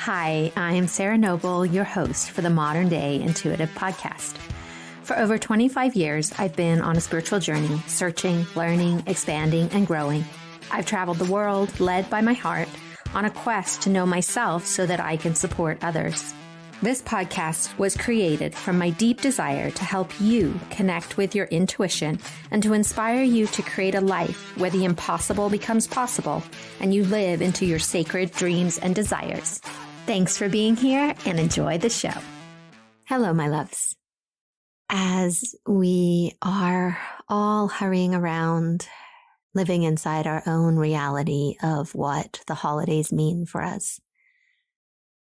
Hi, I'm Sarah Noble, your host for the Modern Day Intuitive Podcast. For over 25 years, I've been on a spiritual journey, searching, learning, expanding, and growing. I've traveled the world, led by my heart, on a quest to know myself so that I can support others. This podcast was created from my deep desire to help you connect with your intuition and to inspire you to create a life where the impossible becomes possible and you live into your sacred dreams and desires. Thanks for being here and enjoy the show. Hello, my loves. As we are all hurrying around, living inside our own reality of what the holidays mean for us,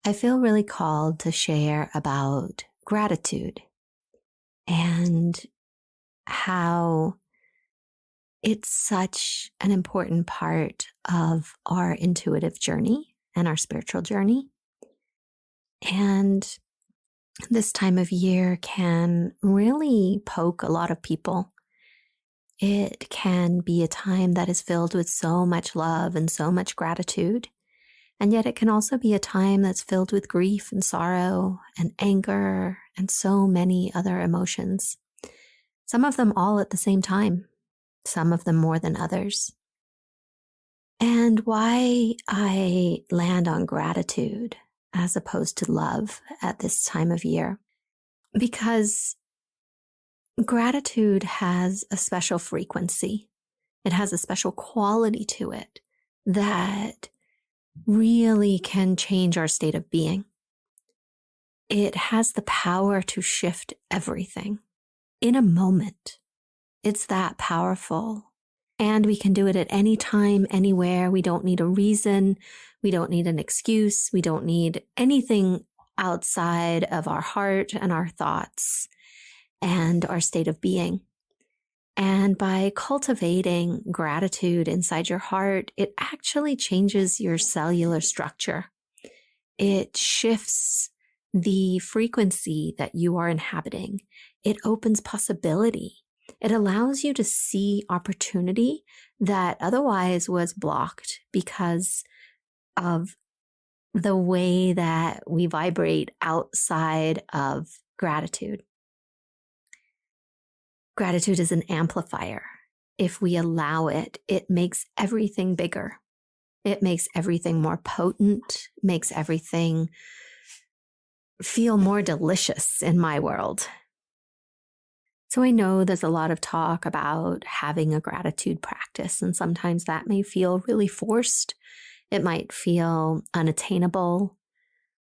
I feel really called to share about gratitude and how it's such an important part of our intuitive journey and our spiritual journey. And this time of year can really poke a lot of people. It can be a time that is filled with so much love and so much gratitude. And yet it can also be a time that's filled with grief and sorrow and anger and so many other emotions. Some of them all at the same time, some of them more than others. And why I land on gratitude as opposed to love at this time of year, because gratitude has a special frequency. It has a special quality to it that really can change our state of being. It has the power to shift everything in a moment. It's that powerful. And we can do it at any time, anywhere. We don't need a reason. We don't need an excuse. We don't need anything outside of our heart and our thoughts and our state of being. And by cultivating gratitude inside your heart, it actually changes your cellular structure. It shifts the frequency that you are inhabiting. It opens possibility. It allows you to see opportunity that otherwise was blocked because of the way that we vibrate outside of gratitude. Gratitude is an amplifier. If we allow it, it makes everything bigger. It makes everything more potent, makes everything feel more delicious in my world. So I know there's a lot of talk about having a gratitude practice, and sometimes that may feel really forced. It might feel unattainable.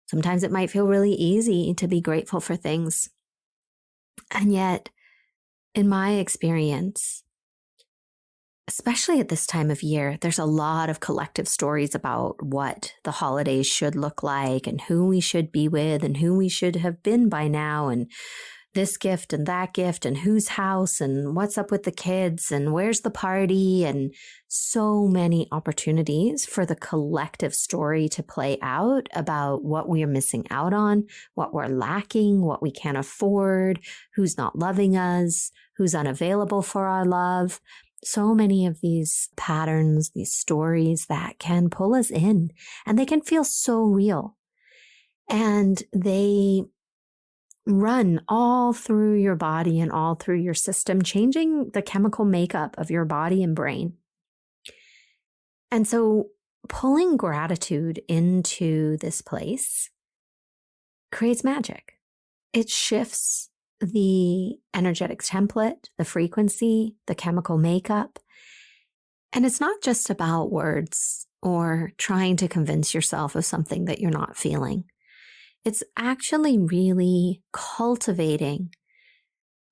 Sometimes it might feel really easy to be grateful for things. And yet, in my experience, especially at this time of year, there's a lot of collective stories about what the holidays should look like and who we should be with and who we should have been by now, and this gift and that gift and whose house and what's up with the kids and where's the party, and so many opportunities for the collective story to play out about what we are missing out on, what we're lacking, what we can't afford, who's not loving us, who's unavailable for our love. So many of these patterns, these stories that can pull us in, and they can feel so real. And they run all through your body and all through your system, changing the chemical makeup of your body and brain. And so pulling gratitude into this place creates magic. It shifts the energetic template, the frequency, the chemical makeup. And it's not just about words or trying to convince yourself of something that you're not feeling. It's actually really cultivating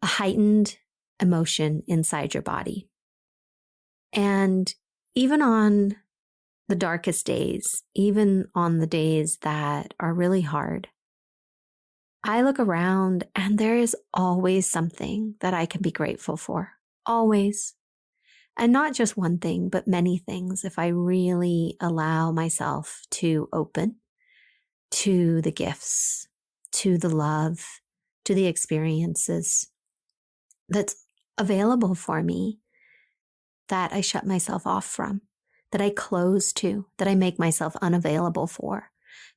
a heightened emotion inside your body. And even on the darkest days, even on the days that are really hard, I look around and there is always something that I can be grateful for. Always. And not just one thing, but many things if I really allow myself to open to the gifts, to the love, to the experiences that's available for me that I shut myself off from, that I close to, that I make myself unavailable for.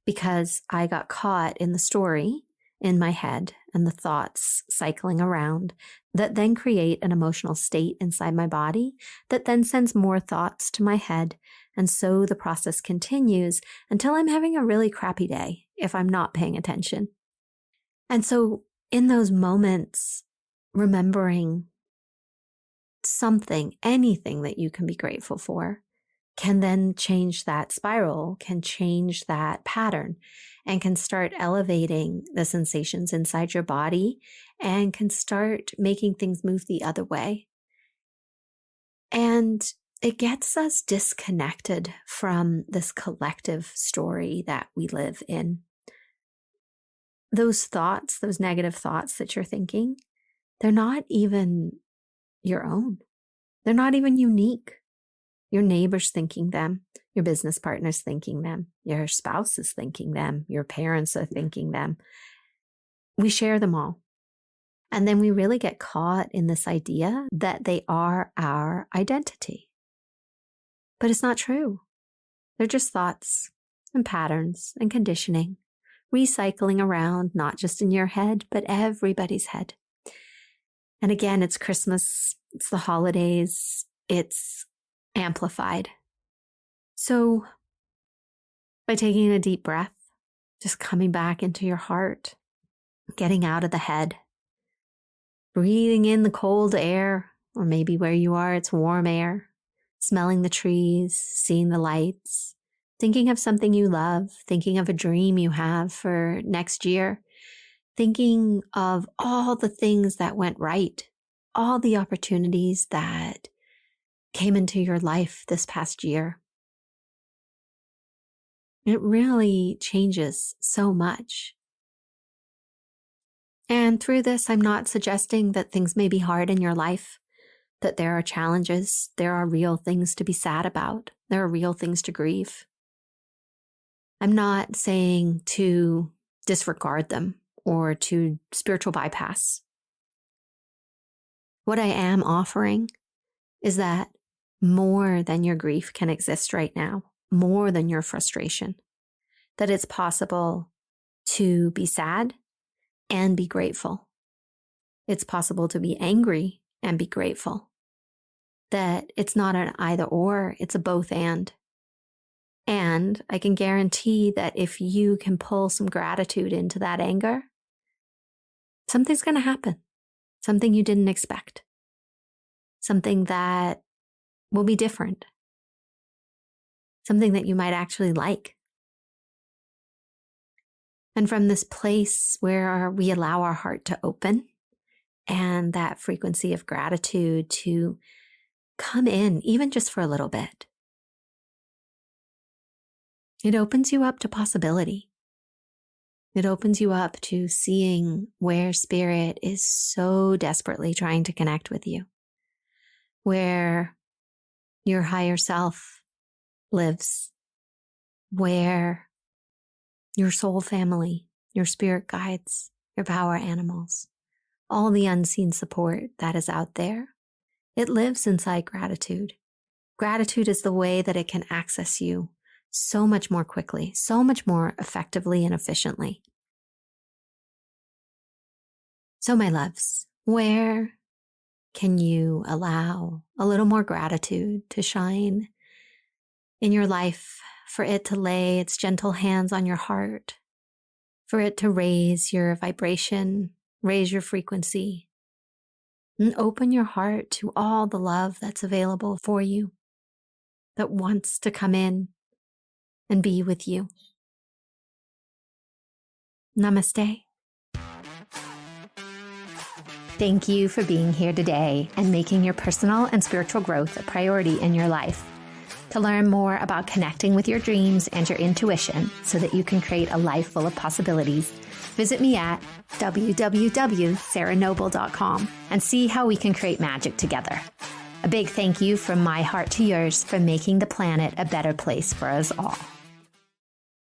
because I got caught in the story in my head and the thoughts cycling around that then create an emotional state inside my body that then sends more thoughts to my head. And so the process continues until I'm having a really crappy day if I'm not paying attention. And so in those moments, remembering something, anything that you can be grateful for, can then change that spiral, can change that pattern, and can start elevating the sensations inside your body and can start making things move the other way. And it gets us disconnected from this collective story that we live in. Those thoughts, those negative thoughts that you're thinking, they're not even your own. They're not even unique. Your neighbor's thinking them, your business partner's thinking them, your spouse is thinking them, your parents are thinking them. We share them all. And then we really get caught in this idea that they are our identity. But it's not true. They're just thoughts and patterns and conditioning, recycling around, not just in your head, but everybody's head. And again, it's Christmas, it's the holidays, it's amplified. So by taking a deep breath, just coming back into your heart, getting out of the head, breathing in the cold air, or maybe where you are, it's warm air, smelling the trees, seeing the lights, thinking of something you love, thinking of a dream you have for next year, thinking of all the things that went right, all the opportunities that came into your life this past year. It really changes so much. And through this, I'm not suggesting that things may be hard in your life, that there are challenges, there are real things to be sad about, there are real things to grieve. I'm not saying to disregard them or to spiritual bypass. What I am offering is that more than your grief can exist right now, more than your frustration, that it's possible to be sad and be grateful. It's possible to be angry and be grateful. That it's not an either or, it's a both and. And I can guarantee that if you can pull some gratitude into that anger, something's going to happen. Something you didn't expect. Something that will be different. Something that you might actually like. And from this place where we allow our heart to open and that frequency of gratitude to come in, even just for a little bit, it opens you up to possibility. It opens you up to seeing where spirit is so desperately trying to connect with you, where your higher self lives, where your soul family, your spirit guides, your power animals, all the unseen support that is out there, it lives inside gratitude. Gratitude is the way that it can access you so much more quickly, so much more effectively and efficiently. So my loves, where can you allow a little more gratitude to shine in your life, for it to lay its gentle hands on your heart, for it to raise your vibration, raise your frequency, and open your heart to all the love that's available for you, that wants to come in and be with you. Namaste. Thank you for being here today and making your personal and spiritual growth a priority in your life. To learn more about connecting with your dreams and your intuition so that you can create a life full of possibilities, visit me at www.sarahnoble.com and see how we can create magic together. A big thank you from my heart to yours for making the planet a better place for us all.